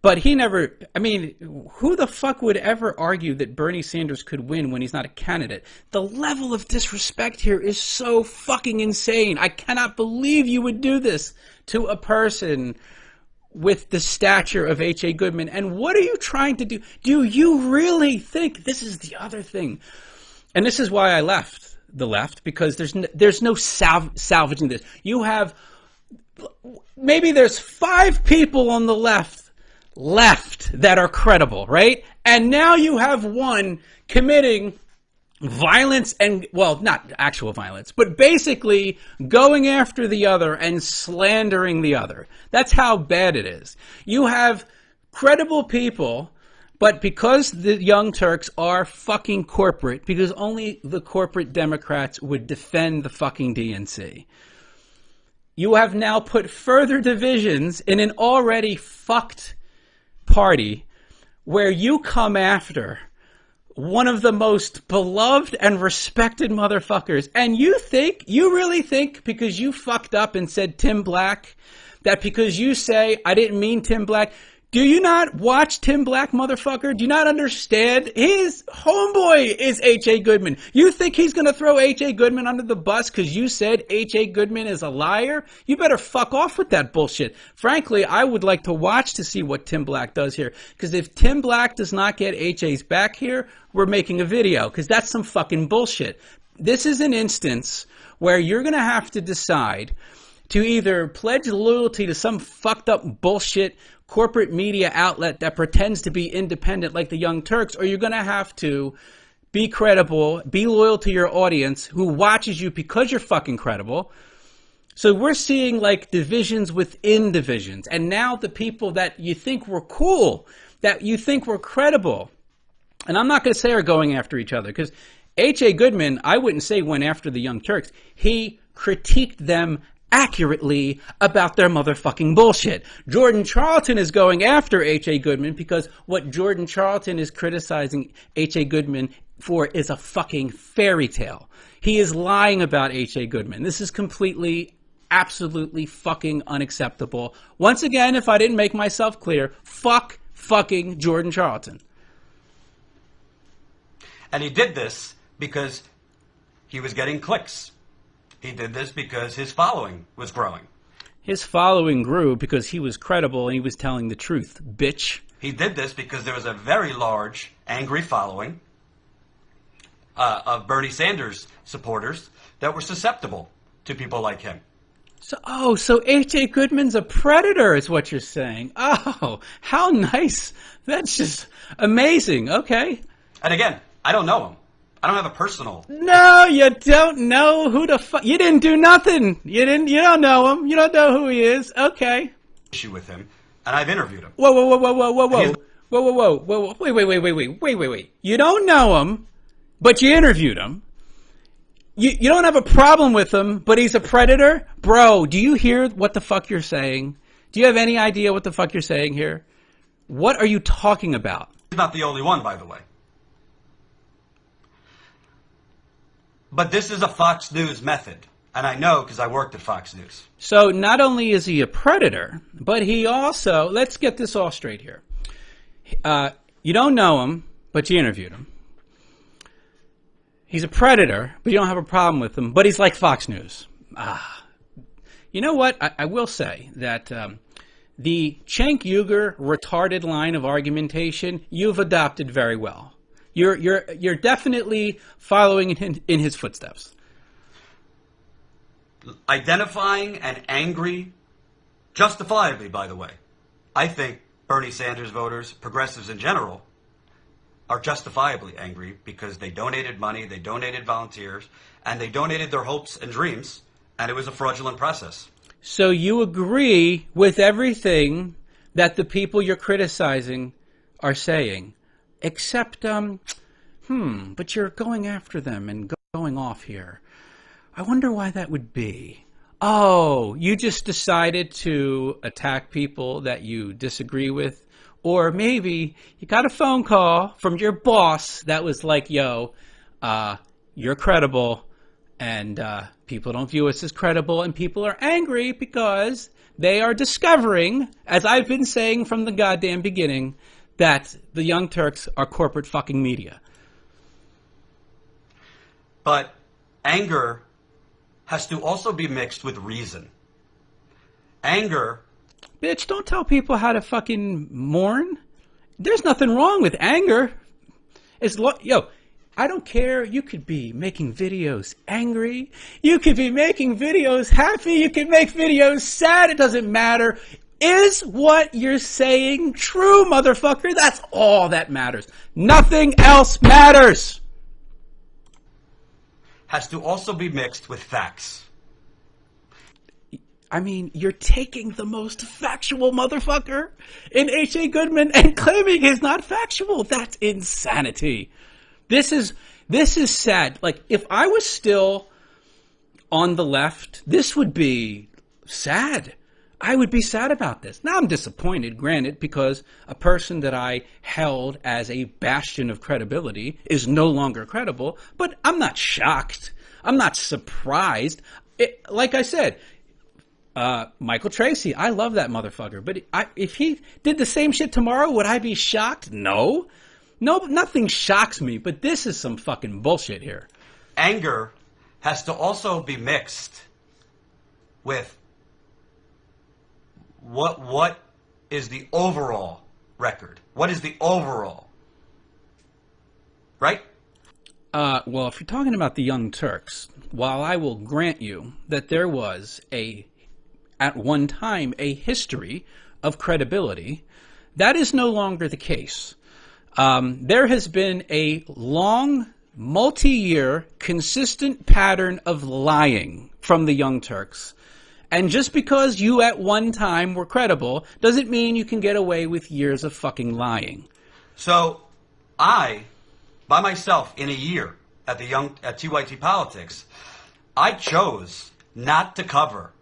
But he never, I mean, who the fuck would ever argue that Bernie Sanders could win when he's not a candidate? The level of disrespect here is so fucking insane. I cannot believe you would do this to a person with the stature of H.A. Goodman. And what are you trying to do? Do you really think, this is the other thing, and this is why I left the left, because there's no salvaging this. You have, maybe there's 5 people on the left that are credible, right? And now you have one committing violence and, well, not actual violence, but basically going after the other and slandering the other. That's how bad it is. You have credible people, but because the Young Turks are fucking corporate, because only the corporate Democrats would defend the fucking DNC, you have now put further divisions in an already fucked party where you come after one of the most beloved and respected motherfuckers. And you really think because you fucked up and said Tim Black, that because you say, I didn't mean Tim Black, do you not watch Tim Black, motherfucker? Do you not understand? His homeboy is H.A. Goodman. You think he's going to throw H.A. Goodman under the bus because you said H.A. Goodman is a liar? You better fuck off with that bullshit. Frankly, I would like to watch to see what Tim Black does here. Because if Tim Black does not get H.A.'s back here, we're making a video. Because that's some fucking bullshit. This is an instance where you're going to have to decide to either pledge loyalty to some fucked up bullshit corporate media outlet that pretends to be independent like the Young Turks, or you're going to have to be credible, be loyal to your audience who watches you because you're fucking credible. So we're seeing like divisions within divisions. And now the people that you think were cool, that you think were credible, and I'm not going to say are going after each other, because H.A. Goodman, I wouldn't say went after the Young Turks. He critiqued them accurately about their motherfucking bullshit. Jordan Chariton is going after H.A. Goodman because what Jordan Chariton is criticizing H.A. Goodman for is a fucking fairy tale. He is lying about H.A. Goodman. This is completely, absolutely fucking unacceptable. Once again, if I didn't make myself clear, fuck fucking Jordan Chariton. And he did this because he was getting clicks. He did this because his following was growing. His following grew because he was credible and he was telling the truth, bitch. He did this because there was a very large, angry following of Bernie Sanders supporters that were susceptible to people like him. So H.A. Goodman's a predator is what you're saying. Oh, how nice. That's just amazing. Okay. And again, I don't know him. I don't have a personal... No, you don't know who the fuck... You didn't do nothing. You don't know him. You don't know who he is. Okay. ...issue with him, and I've interviewed him. Whoa. Wait. You don't know him, but you interviewed him. You don't have a problem with him, but he's a predator? Bro, do you hear what the fuck you're saying? Do you have any idea what the fuck you're saying here? What are you talking about? He's not the only one, by the way. But this is a Fox News method. And I know because I worked at Fox News. So not only is he a predator, but he also, let's get this all straight here. You don't know him, but you interviewed him. He's a predator, but you don't have a problem with him, but he's like Fox News. You know what? I will say that the Cenk Uygur retarded line of argumentation, you've adopted very well. You're definitely following in his footsteps. Identifying an angry, justifiably, by the way, I think Bernie Sanders voters, progressives in general, are justifiably angry because they donated money, they donated volunteers, and they donated their hopes and dreams, and it was a fraudulent process. So you agree with everything that the people you're criticizing are saying, except, but you're going after them and going off here. I wonder why that would be. Oh, you just decided to attack people that you disagree with? Or maybe you got a phone call from your boss that was like, yo, you're credible, and people don't view us as credible, and people are angry because They are discovering, as I've been saying from the goddamn beginning, that the Young Turks are corporate fucking media. But anger has to also be mixed with reason. Anger... Bitch, don't tell people how to fucking mourn. There's nothing wrong with anger. Yo, I don't care. You could be making videos angry. You could be making videos happy. You could make videos sad. It doesn't matter. Is what you're saying true, motherfucker? That's all that matters. Nothing else matters. Has to also be mixed with facts. I mean, you're taking the most factual motherfucker in H.A. Goodman and claiming he's not factual. That's insanity. This is sad. Like, if I was still on the left, this would be sad. I would be sad about this. Now I'm disappointed, granted, because a person that I held as a bastion of credibility is no longer credible, but I'm not shocked. I'm not surprised. Like I said, Michael Tracy, I love that motherfucker, but if he did the same shit tomorrow, would I be shocked? No, nothing shocks me, but this is some fucking bullshit here. Anger has to also be mixed with what is the overall record? What is the overall? Right? Well, if you're talking about the Young Turks, while I will grant you that there was at one time a history of credibility, that is no longer the case. There has been a long, multi-year, consistent pattern of lying from the Young Turks. And just because you at one time were credible doesn't mean you can get away with years of fucking lying. So I, by myself, in a year at TYT Politics, I chose not to cover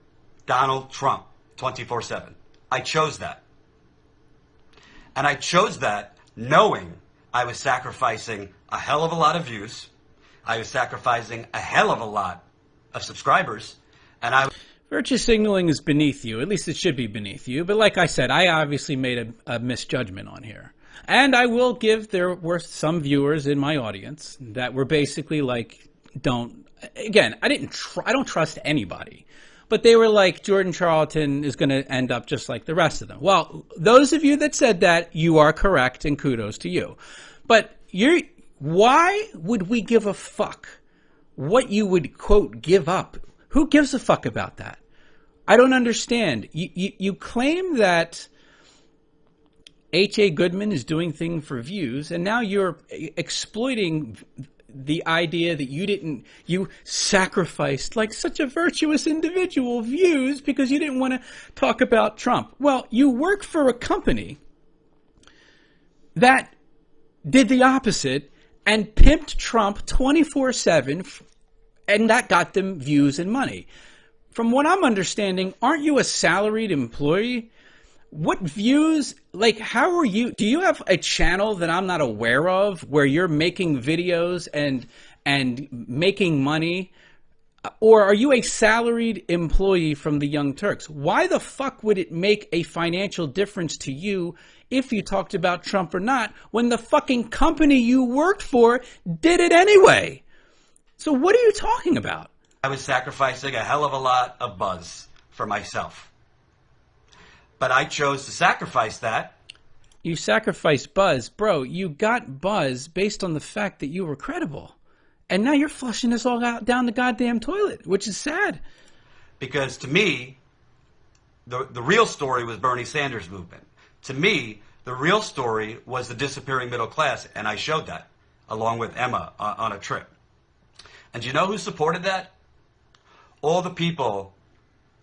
Donald Trump 24/7. I chose that. And I chose that knowing I was sacrificing a hell of a lot of views. I was sacrificing a hell of a lot of subscribers. And Virtue signaling is beneath you. At least it should be beneath you. But like I said, I obviously made a misjudgment on here. And I will give, there were some viewers in my audience that were basically like, again, I don't trust anybody. But they were like, Jordan Chariton is going to end up just like the rest of them. Well, those of you that said that, you are correct, and kudos to you. But why would we give a fuck what you would, quote, give up? Who gives a fuck about that? I don't understand. You claim that H.A. Goodman is doing things for views, and now you're exploiting the idea that you sacrificed like such a virtuous individual views because you didn't want to talk about Trump. Well, you work for a company that did the opposite and pimped Trump 24/7, and that got them views and money. From what I'm understanding, aren't you a salaried employee? What views, like, how are you, do you have a channel that I'm not aware of where you're making videos and making money? Or are you a salaried employee from the Young Turks? Why the fuck would it make a financial difference to you if you talked about Trump or not when the fucking company you worked for did it anyway? So what are you talking about? I was sacrificing a hell of a lot of buzz for myself. But I chose to sacrifice that. You sacrificed buzz. Bro, you got buzz based on the fact that you were credible. And now you're flushing this all out down the goddamn toilet, which is sad. Because to me, the real story was Bernie Sanders' movement. To me, the real story was the disappearing middle class, and I showed that, along with Emma, on a trip. And do you know who supported that? All the people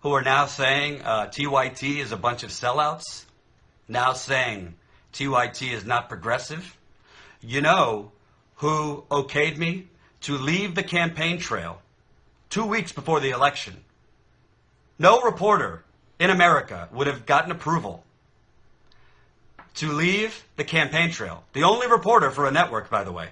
who are now saying TYT is a bunch of sellouts, now saying TYT is not progressive. You know who okayed me to leave the campaign trail 2 weeks before the election? No reporter in America would have gotten approval to leave the campaign trail. The only reporter for a network, by the way,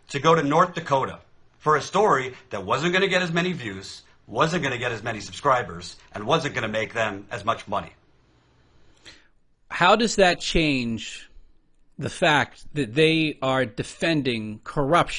to go to North Dakota for a story that wasn't going to get as many views, wasn't going to get as many subscribers and wasn't going to make them as much money. How does that change the fact that they are defending corruption?